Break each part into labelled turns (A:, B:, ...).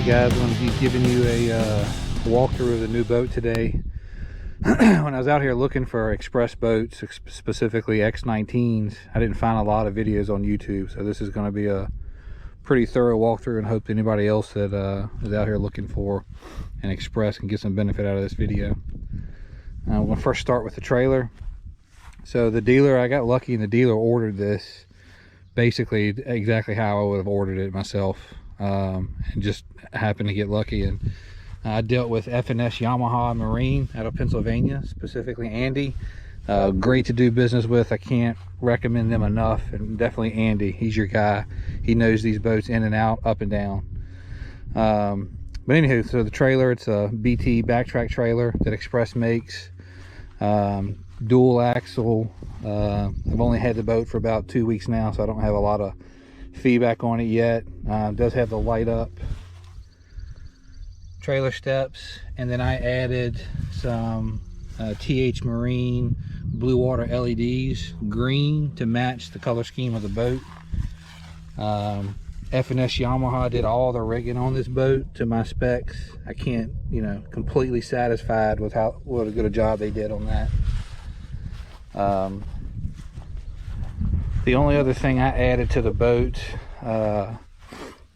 A: guys, I'm going to be giving you a walkthrough of the new boat today. When I was out here looking for Xpress boats, specifically X19s, I didn't find a lot of videos on YouTube, so this is going to be a pretty thorough walkthrough, and hope anybody else that is out here looking for an Xpress can get some benefit out of this video. We're going to first start with the trailer. So the dealer, I got lucky, and the dealer ordered this basically exactly how I would have ordered it myself, and just happened to get lucky. And I dealt with F&S Yamaha Marine out of Pennsylvania, specifically Andy. Great to do business with. I can't recommend them enough, and definitely Andy, he's your guy. He knows these boats in and out, up and down. But anywho, so the trailer, it's a BT backtrack trailer that Xpress makes. Dual axle. I've only had the boat for about 2 weeks now, so I don't have a lot of feedback on it yet. It does have the light up trailer steps, and then I added some TH Marine blue water LEDs, green, to match the color scheme of the boat. F&S Yamaha did all the rigging on this boat to my specs. I can't, completely satisfied with what a good a job they did on that. The only other thing I added to the boat,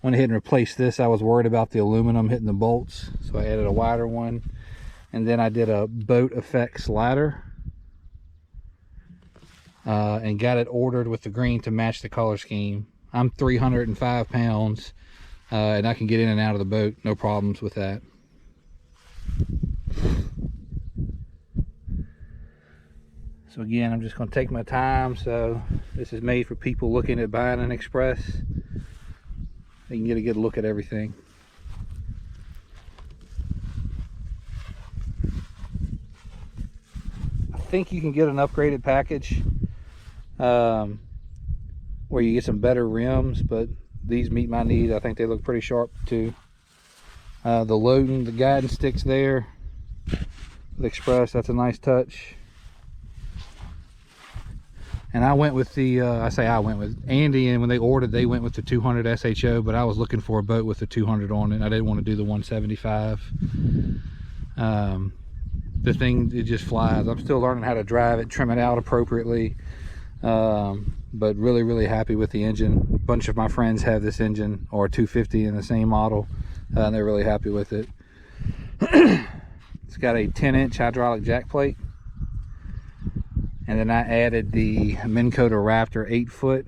A: went ahead and replaced this. I was worried about the aluminum hitting the bolts, so I added a wider one. And then I did a boat effects ladder, and got it ordered with the green to match the color scheme. I'm 305 pounds, and I can get in and out of the boat, no problems with that. So again, I'm just going to take my time. So this is made for people looking at buying an Xpress. They can get a good look at everything. I think you can get an upgraded package where you get some better rims, but these meet my needs. I think they look pretty sharp too. The loading, the guidance sticks there. The Xpress, that's a nice touch. And I went with the, I went with Andy, and when they ordered, they went with the 200 SHO, but I was looking for a boat with the 200 on it. I didn't want to do the 175. The thing, it just flies. I'm still learning how to drive it, trim it out appropriately. But really happy with the engine. A bunch of my friends have this engine, or 250 in the same model, and they're really happy with it. It's got a 10-inch hydraulic jack plate. And then I added the Minn Kota Raptor 8-foot.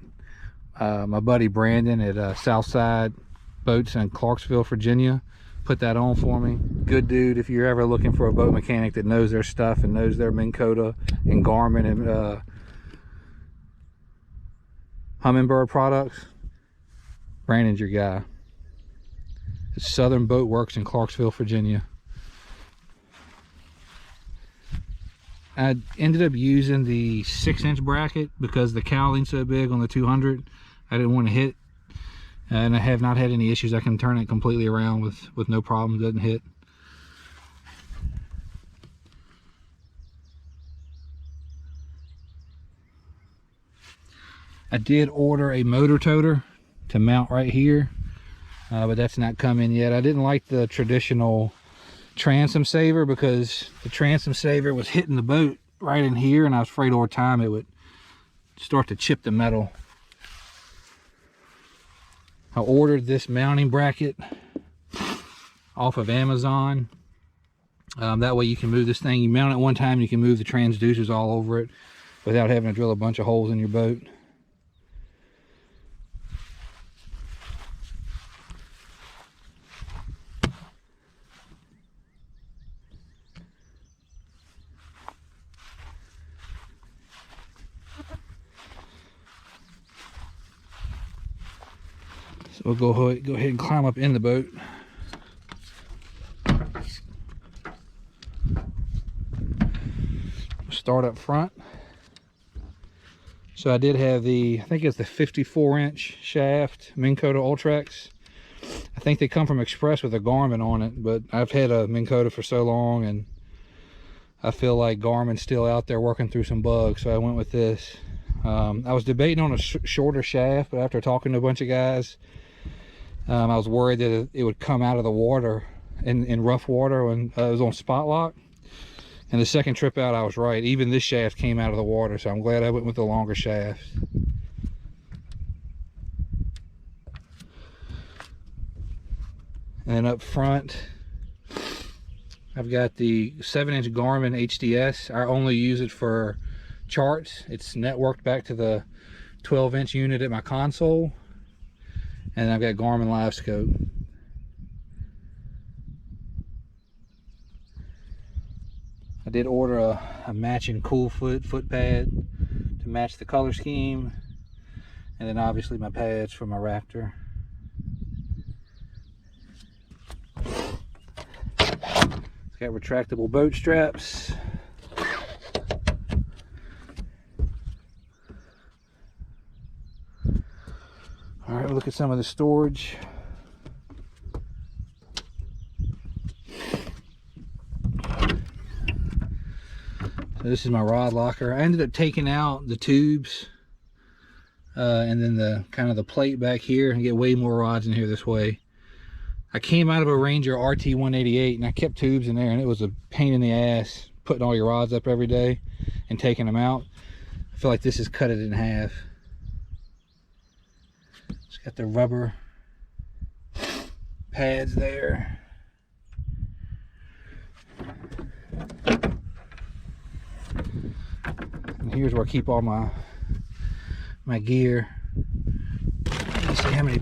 A: My buddy Brandon at Southside Boats in Clarksville, Virginia, put that on for me. Good dude. If you're ever looking for a boat mechanic that knows their stuff and knows their Minn Kota and Garmin and Humminbird products, Brandon's your guy. It's Southern Boat Works in Clarksville, Virginia. I ended up using the 6-inch bracket because the cowling's so big on the 200. I didn't want to hit, and I have not had any issues. I can turn it completely around with no problem. It doesn't hit. I did order a motor toter to mount right here, but that's not coming yet. I didn't like the traditional transom saver because the transom saver was hitting the boat right in here, and I was afraid over time it would start to chip the metal. I ordered this mounting bracket off of Amazon. That way you can move this thing. You mount it one time, you can move the transducers all over it without having to drill a bunch of holes in your boat. So we'll go ahead and climb up in the boat. Start up front. So I did have I think it's the 54-inch shaft Minn Kota Ultrax. I think they come from Xpress with a Garmin on it, but I've had a Minn Kota for so long, and I feel like Garmin's still out there working through some bugs, so I went with this. I was debating on a shorter shaft, but after talking to a bunch of guys, I was worried that it would come out of the water in rough water when it was on spot lock. And the second trip out, I was right. Even this shaft came out of the water, so I'm glad I went with the longer shaft. And then up front, I've got the 7-inch Garmin HDS. I only use it for charts. It's networked back to the 12-inch unit at my console. And I've got Garmin Live Scope. I did order a matching cool foot pad to match the color scheme. And then obviously my pads for my Raptor. It's got retractable boat straps. All right, we'll look at some of the storage. So this is my rod locker. I ended up taking out the tubes and then the kind of the plate back here, and get way more rods in here this way. I came out of a Ranger RT 188 and I kept tubes in there, and it was a pain in the ass putting all your rods up every day and taking them out. I feel like this has cut it in half. It's got the rubber pads there. And here's where I keep all my gear. Let's see how many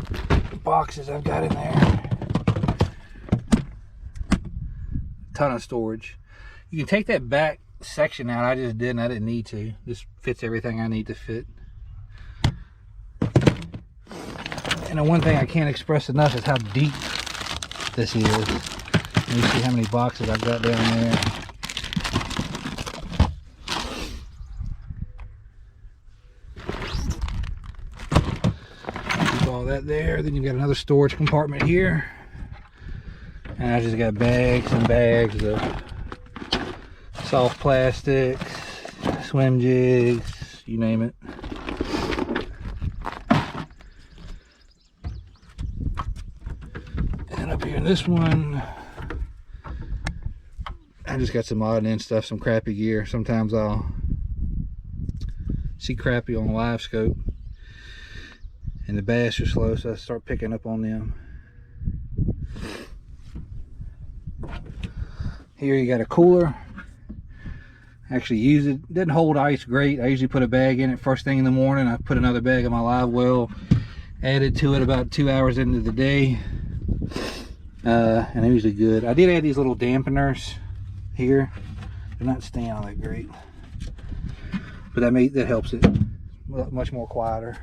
A: boxes I've got in there. Ton of storage. You can take that back section out. I just didn't. I didn't need to. This fits everything I need to fit. And the one thing I can't express enough is how deep this is. Let me see how many boxes I've got down there. Keep all that there. Then you've got another storage compartment here. And I just got bags and bags of soft plastics, swim jigs, you name it. And up here in this one, I just got some odd and end stuff, some crappy gear. Sometimes I'll see crappy on the Live Scope and the bass are slow, so I start picking up on them. Here you got a cooler. I actually use it. It doesn't hold ice great. I usually put a bag in it first thing in the morning. I put another bag of my live well, added to it about 2 hours into the day, and they're usually good. I did add these little dampeners here. They're not staying all that great, but that helps it much more quieter.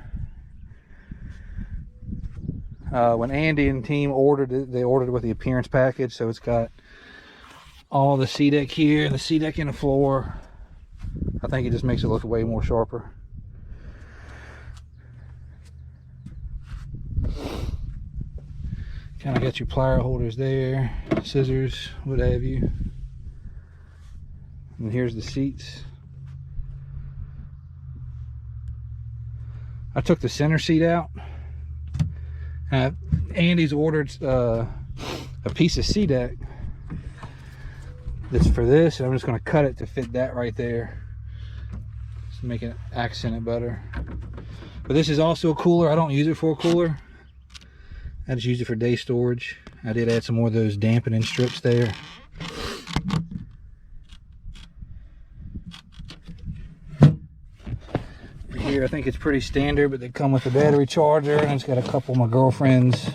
A: When Andy and team ordered it, they ordered it with the appearance package, so it's got all the C-deck here and the C-deck in the floor. I think it just makes it look way more sharper. Kind of got your plier holders there, scissors, what have you. And here's the seats. I took the center seat out. Andy's ordered a piece of C-deck that's for this, and I'm just going to cut it to fit that right there, just to make it accent it better. But this is also a cooler. I don't use it for a cooler. I just use it for day storage. I did add some more of those dampening strips there. Here, I think it's pretty standard, but they come with a battery charger, and it's got a couple of my girlfriend's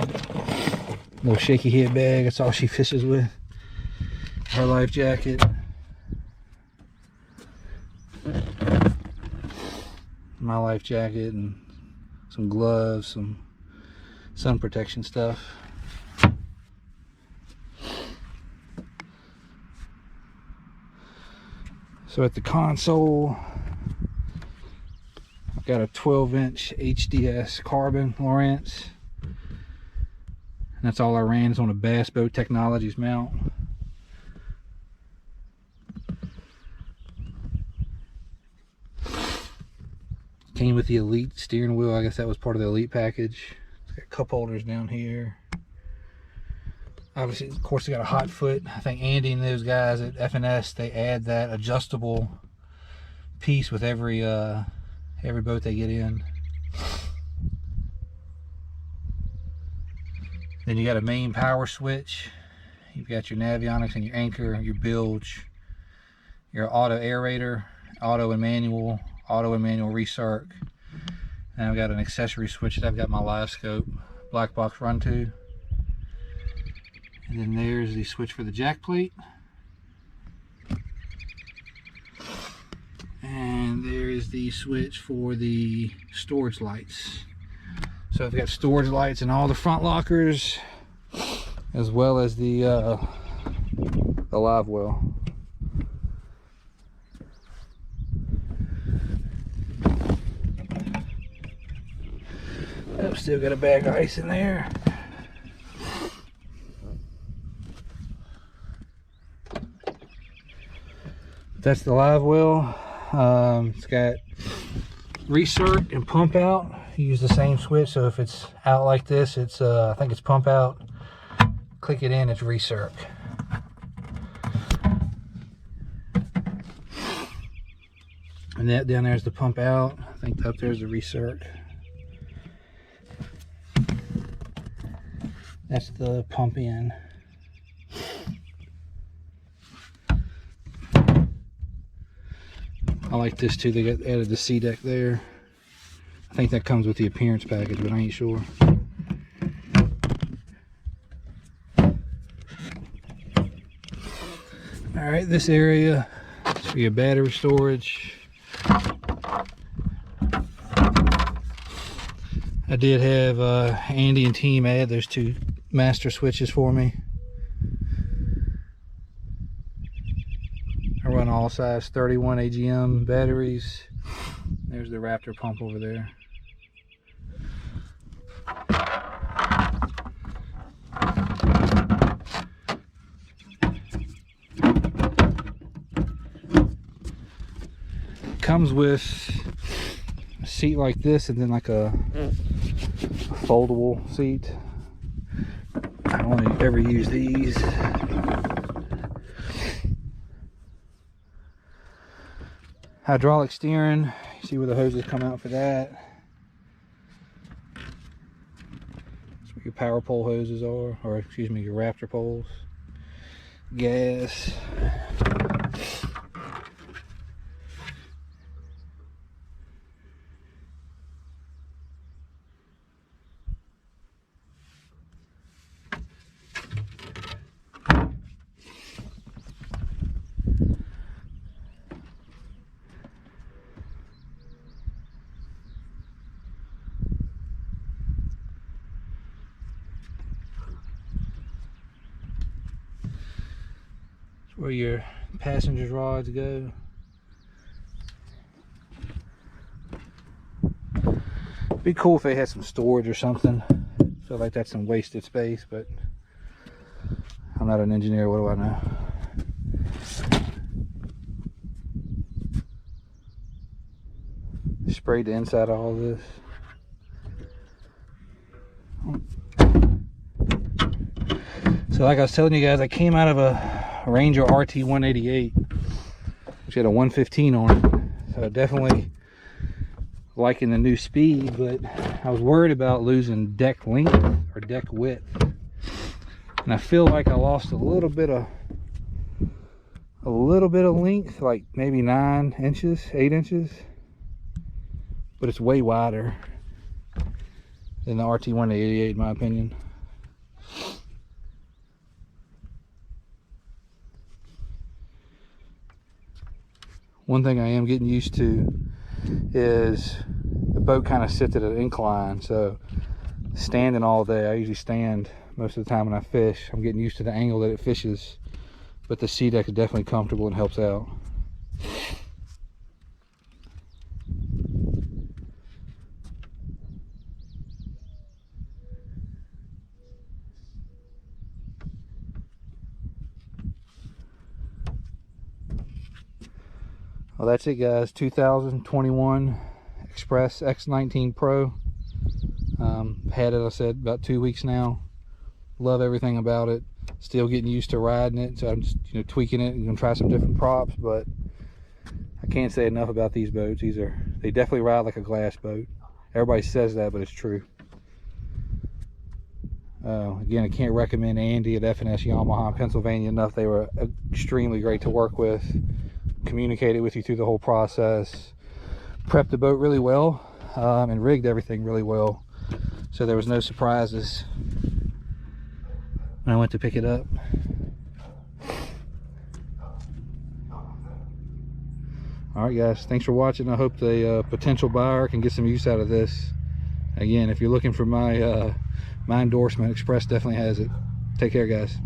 A: little shaky head bag. That's all she fishes with. Her life jacket, my life jacket, and some gloves, some sun protection stuff. So at the console, I've got a 12-inch HDS carbon Lowrance, and that's all I ran. It's on a Bass Boat Technologies mount. Came with the Elite steering wheel. I guess that was part of the Elite package. It's got cup holders down here. Obviously, of course, they got a hot foot. I think Andy and those guys at F&S, they add that adjustable piece with every boat they get in. Then you got a main power switch. You've got your navionics and your anchor, your bilge, your auto aerator, auto and manual recirc. And I've got an accessory switch that I've got my live scope black box run to. And then there's the switch for the jack plate. And there is the switch for the storage lights. So I've got storage lights in all the front lockers, as well as the live well. I've still got a bag of ice in there. That's the live well. It's got recirc and pump out. You use the same switch, so if it's out like this, it's I think it's pump out. Click it in, it's recirc. And that down there is the pump out. I think up there's the recirc. That's the pump in. I like this too. They got added the C deck there. I think that comes with the appearance package, but I ain't sure. Alright, this area is for your battery storage. I did have Andy and team add those two master switches for me. I run all size 31 AGM batteries. There's the Raptor pump over there. Comes with a seat like this and then like a foldable seat. I don't ever use these. Hydraulic steering. You see where the hoses come out for that. That's where your power pole hoses are, or excuse me, your Raptor poles. Gas. Where your passenger's rods go. Be cool if they had some storage or something. Feel like that's some wasted space, but I'm not an engineer, what do I know? Sprayed the inside of all this. So like I was telling you guys, I came out of a Ranger RT 188, which had a 115 on it. So definitely liking the new speed, but I was worried about losing deck length or deck width. And I feel like I lost a little bit of length, like maybe 9 inches, 8 inches. But it's way wider than the RT 188 in my opinion. One thing I am getting used to is the boat kind of sits at an incline, so standing all day, I usually stand most of the time when I fish. I'm getting used to the angle that it fishes, but the sea deck is definitely comfortable and helps out. Well, that's it guys, 2021 Xpress X19 Pro. Had it, I said, about 2 weeks now. Love everything about it. Still getting used to riding it, so I'm just, you know, tweaking it and gonna try some different props. But I can't say enough about these boats. They definitely ride like a glass boat. Everybody says that, but it's true. Again, I can't recommend Andy at F&S Yamaha in Pennsylvania enough. They were extremely great to work with. Communicated with you through the whole process. Prepped the boat really well, and rigged everything really well. So there was no surprises when I went to pick it up. Alright guys, thanks for watching. I hope the potential buyer can get some use out of this. Again, if you're looking for my endorsement, Xpress definitely has it. Take care guys.